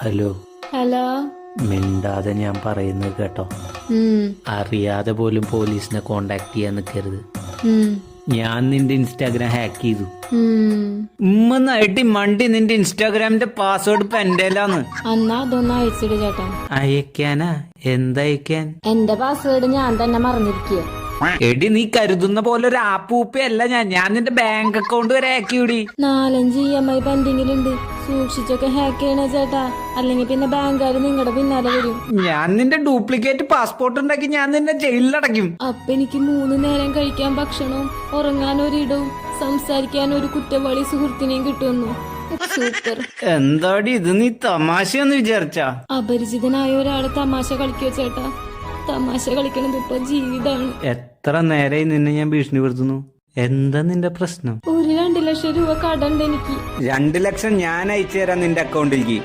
Hello. Hello. മിണ്ടാതെ ഞാൻ പറയുന്നത് കേട്ടോ. അറിയാതെ പോലും പോലീസിനെ കോണ്ടാക്ട് ചെയ്യാൻ നിൽക്കരുത്. ഞാൻ നിന്റെ ഇൻസ്റ്റാഗ്രാം ഹാക്ക് ചെയ്തു. ഉമ്മന്നായിട്ട് മണ്ടി നിന്റെ ഇൻസ്റ്റാഗ്രാമിന്റെ പാസ്വേഡ് ഇപ്പൊ എന്റെലാന്ന്. എന്നാ അതൊന്ന് അയച്ചിട് ചേട്ടാ. അയക്കാനാ? എന്തയക്കാൻ? എന്റെ പാസ്വേഡ് ഞാൻ തന്നെ മറന്നിരിക്കുക. എടി നീ കരുതുന്ന പോലെ ഒരു ആപ്പൂപ്പയല്ല ഞാൻ നിന്റെ ബാങ്ക് അക്കൗണ്ട് വരെ ഹാക്ക് ചെയ്യൂടി. 4-5 EMI പെൻഡിങ്ങിലുണ്ട്. സൂക്ഷിച്ചൊക്കെ ഹാക്ക് ചെയ്യണ ചേട്ടാ, അല്ലെങ്കിൽ പിന്നെ ബാങ്കുകാര് നിങ്ങളുടെ പിന്നാലെ വരും. ഞാൻ നിന്റെ ഡ്യൂപ്ലിക്കേറ്റ് പാസ്പോർട്ട് ഉണ്ടാക്കി ഞാൻ നിന്നെ ജയിലിലടയ്ക്കും. അപ്പൊ എനിക്ക് 3 നേരം കഴിക്കാൻ ഭക്ഷണവും ഉറങ്ങാൻ ഒരിടവും സംസാരിക്കാൻ ഒരു കുറ്റവാളി സുഹൃത്തിനെയും കിട്ടുന്നു. സൂപ്പർ. എന്താടി ഇത്, നീ തമാശയെന്ന് വിചാരിച്ചാ? അപരിചിതനായ ഒരാള് തമാശ കളിക്കോ ചേട്ടാ? തമാശ കളിക്കണത് ഇപ്പൊ ജീവിതമാണ്. എത്ര നേരായി നിന്നെ ഞാൻ ഭീഷണിപ്പെടുത്തുന്നു. എന്താ നിന്റെ പ്രശ്നം? ഒരു 2 ലക്ഷം രൂപ കടണ്ട് എനിക്ക്. 2 ലക്ഷം ഞാൻ അയച്ചു തരാം നിന്റെ അക്കൗണ്ടിലേക്ക്.